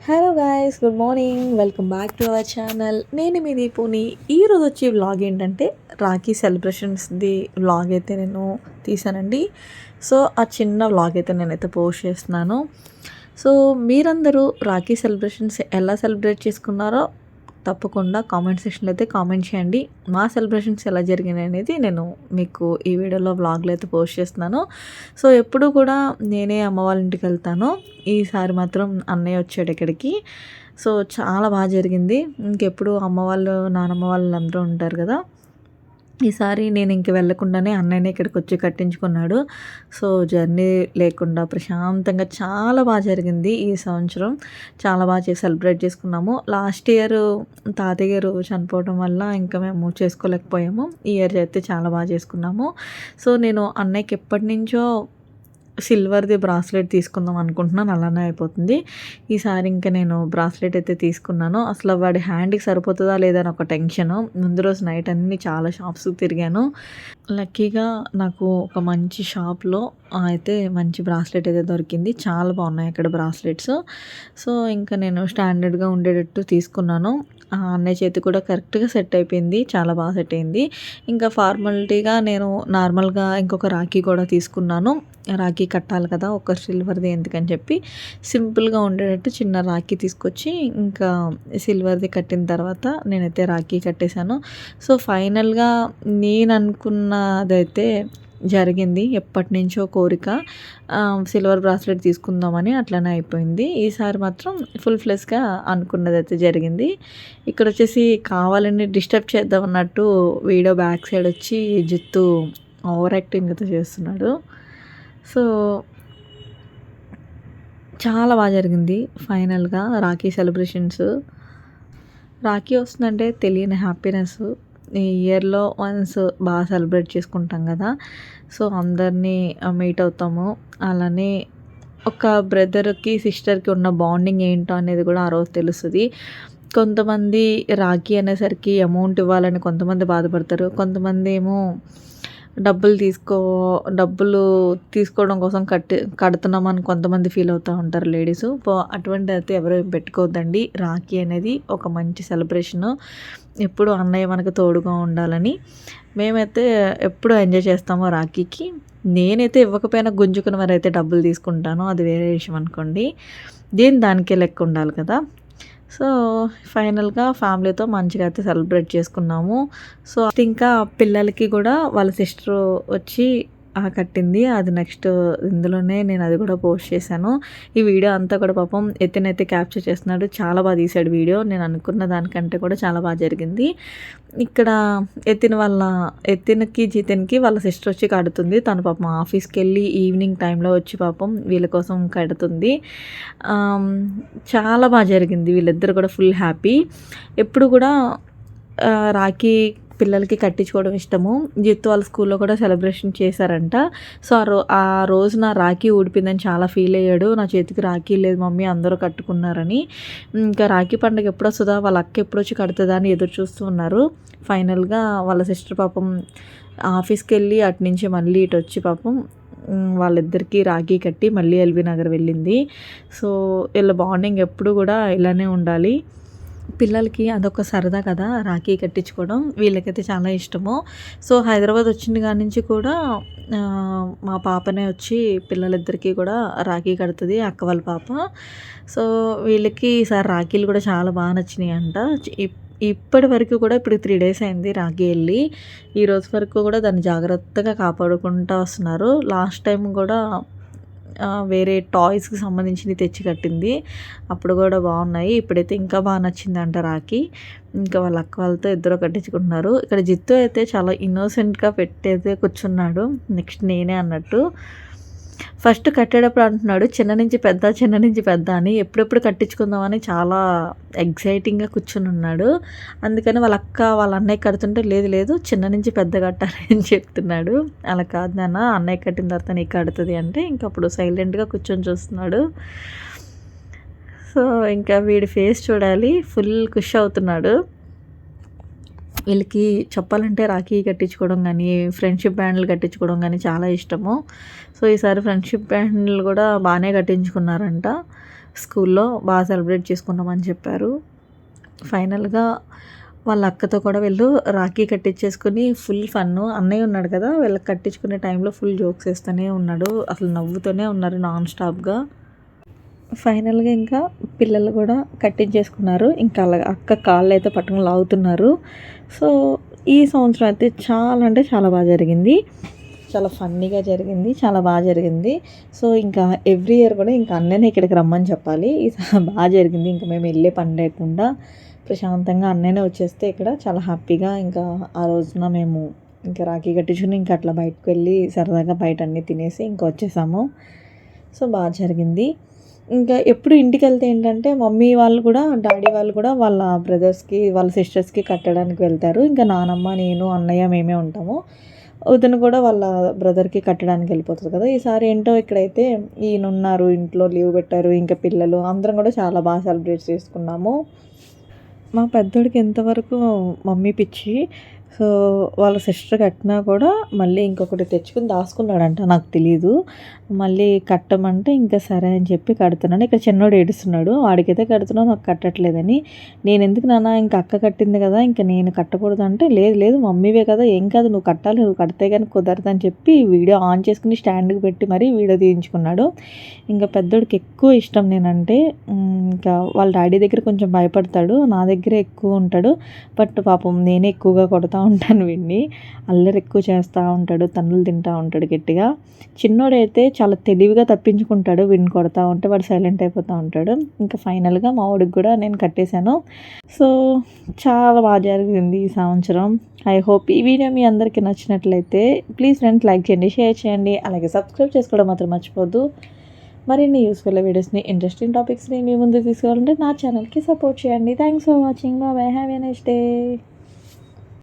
Hello guys, good morning. Welcome back to our channel. నేను మీ దీపుని. ఈరోజు వచ్చే వ్లాగ్ ఏంటంటే రాఖీ సెలబ్రేషన్స్ది వ్లాగ్ అయితే నేను తీసానండి. సో ఆ చిన్న వ్లాగ్ అయితే నేనైతే పోస్ట్ చేస్తున్నాను. సో మీరందరూ రాఖీ సెలబ్రేషన్స్ ఎలా సెలబ్రేట్ చేసుకున్నారో తప్పకుండా కామెంట్ సెక్షన్లో అయితే కామెంట్ చేయండి. మా సెలబ్రేషన్స్ ఎలా జరిగినాయి అనేది నేను మీకు ఈ వీడియోలో వ్లాగ్లో అయితే పోస్ట్ చేస్తున్నాను. సో ఎప్పుడు కూడా నేనే అమ్మ వాళ్ళ ఇంటికి వెళ్తాను. ఈసారి మాత్రం అన్నయ్య వచ్చాడు ఇక్కడికి. సో చాలా బాగా జరిగింది. ఇంకెప్పుడు అమ్మ వాళ్ళు నానమ్మ వాళ్ళు అందరూ ఉంటారు కదా. ఈసారి నేను ఇంక వెళ్ళకుండానే అన్నయ్యనే ఇక్కడికి వచ్చి కట్టించుకున్నాడు. సో జర్నీ లేకుండా ప్రశాంతంగా చాలా బాగా జరిగింది ఈ సంవత్సరం. చాలా బాగా సెలబ్రేట్ చేసుకున్నాము. లాస్ట్ ఇయర్ తాతయ్య గారు చనిపోవడం వల్ల ఇంకా మేము చేసుకోలేకపోయాము. ఈ ఇయర్ అయితే చాలా బాగా చేసుకున్నాము. సో నేను అన్నయ్యకి ఎప్పటి నుంచో సిల్వర్ది బ్రాస్లెట్ తీసుకుందాం అనుకుంటున్నాను. అలానే అయిపోతుంది. ఈసారి ఇంకా నేను బ్రాస్లెట్ అయితే తీసుకున్నాను. అసలు వాడి హ్యాండ్కి సరిపోతుందా లేదా అని ఒక టెన్షను. ముందు రోజు నైట్ అన్నీ చాలా షాప్స్ తిరిగాను. లక్కీగా నాకు ఒక మంచి షాప్లో అయితే మంచి బ్రాస్లెట్ అయితే దొరికింది. చాలా బాగున్నాయి అక్కడ బ్రాస్లెట్స్. సో ఇంకా నేను స్టాండర్డ్గా ఉండేటట్టు తీసుకున్నాను. అన్నయ్య చేతి కూడా కరెక్ట్గా సెట్ అయిపోయింది. చాలా బాగా సెట్ అయింది. ఇంకా ఫార్మాలిటీగా నేను నార్మల్గా ఇంకొక రాఖీ కూడా తీసుకున్నాను. రాఖీ కట్టాలి కదా, ఒక సిల్వర్ది ఎందుకని చెప్పి సింపుల్గా ఉండేటట్టు చిన్న రాఖీ తీసుకొచ్చి ఇంకా సిల్వర్ది కట్టిన తర్వాత నేనైతే రాఖీ కట్టేశాను. సో ఫైనల్గా నేను అనుకున్నదైతే జరిగింది. ఎప్పటి నుంచో కోరిక సిల్వర్ బ్రాస్లెట్ తీసుకుందామని అట్లనే అయిపోయింది. ఈసారి మాత్రం ఫుల్ ఫ్లెస్గా అనుకున్నది అయితే జరిగింది. ఇక్కడ వచ్చేసి కావాలని డిస్టర్బ్ చేద్దాం అన్నట్టు వీడియో బ్యాక్ సైడ్ వచ్చి జిత్తు ఓవర్ యాక్టింగ్ అయితే చేస్తున్నాడు. సో చాలా బాగా జరిగింది ఫైనల్గా రాఖీ సెలబ్రేషన్స్. రాఖీ వస్తుందంటే తెలియని హ్యాపీనెస్. ఈ ఇయర్లో వన్స్ బాగా సెలబ్రేట్ చేసుకుంటాం కదా. సో అందరినీ మీట్ అవుతాము. అలానే ఒక బ్రదర్కి సిస్టర్కి ఉన్న బాండింగ్ ఏంటో అనేది కూడా ఆ రోజు తెలుస్తుంది. కొంతమంది రాఖీ అనేసరికి అమౌంట్ ఇవ్వాలని కొంతమంది బాధపడతారు. కొంతమంది ఏమో డబ్బులు తీసుకోవడం కోసం కడుతున్నామని కొంతమంది ఫీల్ అవుతూ ఉంటారు లేడీస్. అటువంటి అయితే ఎవరు పెట్టుకోవద్దండి. రాఖీ అనేది ఒక మంచి సెలబ్రేషను. ఎప్పుడు అన్నయ్య మనకు తోడుగా ఉండాలని మేమైతే ఎప్పుడు ఎంజాయ్ చేస్తామో రాఖీకి. నేనైతే ఇవ్వకపోయినా గుంజుకుని వారైతే డబ్బులు తీసుకుంటాను, అది వేరే విషయం అనుకోండి. దానికే లెక్క ఉండాలి కదా. సో ఫైనల్గా ఫ్యామిలీతో మంచిగా అయితే సెలబ్రేట్ చేసుకున్నాము. సో ఇంకా పిల్లలకి కూడా వాళ్ళ సిస్టర్ వచ్చి కట్టింది. అది నెక్స్ట్ ఇందులోనే నేను అది కూడా పోస్ట్ చేశాను. ఈ వీడియో అంతా కూడా పాపం ఎత్తినైతే క్యాప్చర్ చేస్తున్నాడు. చాలా బాగా తీశాడు వీడియో. నేను అనుకున్న దానికంటే కూడా చాలా బాగా జరిగింది. ఇక్కడ ఎత్తినకి జితిన్కి వాళ్ళ సిస్టర్ వచ్చి కడుతుంది. తను పాపం ఆఫీస్కి వెళ్ళి ఈవినింగ్ టైంలో వచ్చి పాపం వీళ్ళ కోసం కడుతుంది. చాలా బాగా జరిగింది. వీళ్ళిద్దరు కూడా ఫుల్ హ్యాపీ. ఎప్పుడు కూడా రాఖీ పిల్లలకి కట్టించుకోవడం ఇష్టము. జిత్తు వాళ్ళ స్కూల్లో కూడా సెలబ్రేషన్ చేశారంట. సో ఆ రోజు నా రాఖీ ఊడిపోయిందని చాలా ఫీల్ అయ్యాడు. నా చేతికి రాఖీ లేదు మమ్మీ, అందరూ కట్టుకున్నారని. ఇంకా రాఖీ పండుగ ఎప్పుడు వస్తుందా, వాళ్ళ అక్క ఎప్పుడు వచ్చి కడుతుందా అని ఎదురు చూస్తూ ఉన్నారు. ఫైనల్గా వాళ్ళ సిస్టర్ పాపం ఆఫీస్కి వెళ్ళి అటు నుంచి మళ్ళీ ఇటు వచ్చి పాపం వాళ్ళిద్దరికీ రాఖీ కట్టి మళ్ళీ ఎల్బీ నగర్ వెళ్ళింది. సో వీళ్ళ బాండింగ్ ఎప్పుడు కూడా ఇలానే ఉండాలి. పిల్లలకి అదొక సరదా కదా రాఖీ కట్టించుకోవడం. వీళ్ళకైతే చాలా ఇష్టము. సో హైదరాబాద్ వచ్చిన కాడి నుంచి కూడా మా పాపనే వచ్చి పిల్లలిద్దరికీ కూడా రాఖీ కడుతుంది, అక్క వాళ్ళ పాప. సో వీళ్ళకి ఈసారి రాఖీలు కూడా చాలా బాగా నచ్చినాయి అంట. ఇప్పటి వరకు కూడా ఇప్పుడు 3 days అయింది రాఖీ వెళ్ళి. ఈ రోజు వరకు కూడా దాన్ని జాగ్రత్తగా కాపాడుకుంటూ వస్తున్నారు. లాస్ట్ టైం కూడా వేరే టాయ్స్కి సంబంధించినవి తెచ్చి కట్టింది. అప్పుడు కూడా బాగున్నాయి. ఇప్పుడైతే ఇంకా బాగా నచ్చిందంట రాఖీ. ఇంకా వాళ్ళ అక్క వాళ్ళతో ఇద్దరు కట్టించుకుంటున్నారు. ఇక్కడ జిత్తు అయితే చాలా ఇన్నోసెంట్గా పెట్టయితే కూర్చున్నాడు. నెక్స్ట్ నేనే అన్నట్టు. ఫస్ట్ కట్టేటప్పుడు అంటున్నాడు చిన్న నుంచి పెద్ద అని. ఎప్పుడెప్పుడు కట్టించుకుందామని చాలా ఎగ్జైటింగ్గా కూర్చుని ఉన్నాడు. అందుకని వాళ్ళ అక్క వాళ్ళ అన్నయ్య కడుతుంటే లేదు చిన్న నుంచి పెద్ద కట్టాలి అని చెప్తున్నాడు. అలా కాదు నాన్న, అన్నయ్య కట్టిన తర్వాత నీకు కడుతుంది అంటే ఇంక అప్పుడు సైలెంట్గా కూర్చొని చూస్తున్నాడు. సో ఇంకా వీడి ఫేస్ చూడాలి, ఫుల్ ఖుషి అవుతున్నాడు. వీళ్ళకి చెప్పాలంటే రాఖీ కట్టించుకోవడం కానీ ఫ్రెండ్షిప్ బ్యాండ్లు కట్టించుకోవడం కానీ చాలా ఇష్టము. సో ఈసారి ఫ్రెండ్షిప్ బ్యాండ్లు కూడా బాగానే కట్టించుకున్నారంట. స్కూల్లో బాగా సెలబ్రేట్ చేసుకున్నామని చెప్పారు. ఫైనల్గా వాళ్ళ అక్కతో కూడా వీళ్ళు రాఖీ కట్టించేసుకుని ఫుల్ ఫన్ను. అన్నయ్య ఉన్నాడు కదా, వీళ్ళకి కట్టించుకునే టైంలో ఫుల్ జోక్స్ వేస్తూనే ఉన్నాడు. అసలు నవ్వుతూనే ఉన్నారు నాన్ స్టాప్గా. ఫైనల్గా ఇంకా పిల్లలు కూడా కట్టించేసుకున్నారు. ఇంకా అలా అక్క కాళ్ళు అయితే పట్టుకుని లాగుతున్నారు. సో ఈ సంవత్సరం అయితే చాలా అంటే చాలా బాగా జరిగింది. చాలా ఫన్నీగా జరిగింది, చాలా బాగా జరిగింది. సో ఇంకా ఎవ్రీ ఇయర్ కూడా ఇంకా అన్నయ్యనే ఇక్కడికి రమ్మని చెప్పాలి. ఈసారి బాగా జరిగింది. ఇంకా మేము వెళ్ళే పని లేకుండా ప్రశాంతంగా అన్నయ్యనే వచ్చేస్తే ఇక్కడ చాలా హ్యాపీగా ఇంకా ఆ రోజున మేము ఇంకా రాఖీ కట్టించుకుని ఇంకా అట్లా బయటకు వెళ్ళి సరదాగా బయట అన్నీ తినేసి ఇంకా వచ్చేసాము. సో బాగా జరిగింది. ఇంకా ఎప్పుడు ఇంటికి వెళ్తే ఏంటంటే మమ్మీ వాళ్ళు కూడా డాడీ వాళ్ళు కూడా వాళ్ళ బ్రదర్స్కి వాళ్ళ సిస్టర్స్కి కట్టడానికి వెళ్తారు. ఇంకా నానమ్మ నేను అన్నయ్య మేమే ఉంటాము. వదిన కూడా వాళ్ళ బ్రదర్కి కట్టడానికి వెళ్ళిపోతుంది కదా. ఈసారి ఏంటో ఇక్కడైతే ఈయన ఉన్నారు, ఇంట్లో లీవ్ పెట్టారు, ఇంకా పిల్లలు అందరం కూడా చాలా బాగా సెలబ్రేట్ చేసుకున్నాము. మా పెద్దోడికి ఎంతవరకు మమ్మీ పిచ్చి. సో వాళ్ళ సిస్టర్ కట్టినా కూడా మళ్ళీ ఇంకొకటి తెచ్చుకుని దాచుకున్నాడంట, నాకు తెలీదు. మళ్ళీ కట్టమంటే ఇంకా సరే అని చెప్పి కడుతున్నాను. ఇక్కడ చిన్నోడు ఏడుస్తున్నాడు, వాడికైతే కడుతున్నావు నాకు కట్టట్లేదని. నేను ఎందుకు నాన్న, ఇంకా అక్క కట్టింది కదా ఇంకా నేను కట్టకూడదు అంటే, లేదు లేదు మమ్మీవే కదా ఏం కాదు నువ్వు కట్టాలి, నువ్వు కడితే కానీ కుదరదు అని చెప్పి వీడియో ఆన్ చేసుకుని స్టాండ్కి పెట్టి మరీ వీడియో తీయించుకున్నాడు. ఇంకా పెద్దోడికి ఎక్కువ ఇష్టం నేనంటే. ఇంకా వాళ్ళ డాడీ దగ్గర కొంచెం భయపడతాడు, నా దగ్గరే ఎక్కువ ఉంటాడు. బట్ పాపం నేనే ఎక్కువగా కొడతా ఉంటాను వీడిని. అల్లరి ఎక్కువ చేస్తూ ఉంటాడు, తన్నులు తింటూ ఉంటాడు గట్టిగా. చిన్నోడైతే చాలా తెలివిగా తప్పించుకుంటాడు, వీడిని కొడతా ఉంటే వాడు సైలెంట్ అయిపోతూ ఉంటాడు. ఇంకా ఫైనల్గా మా వాడికి కూడా నేను కట్టేశాను. సో చాలా బాగా జరిగింది ఈ సంవత్సరం. ఐ హోప్ ఈ వీడియో మీ అందరికీ నచ్చినట్లయితే ప్లీజ్ ఫ్రెండ్స్ లైక్ చేయండి, షేర్ చేయండి, అలాగే సబ్స్క్రైబ్ చేసుకోవడం మాత్రం మర్చిపోద్దు. మరిన్ని యూస్ఫుల్ వీడియోస్ని, ఇంట్రెస్టింగ్ టాపిక్స్ని మీ ముందు తీసుకోవాలంటే నా ఛానల్కి సపోర్ట్ చేయండి. Thanks for watching. Bye, have a nice day.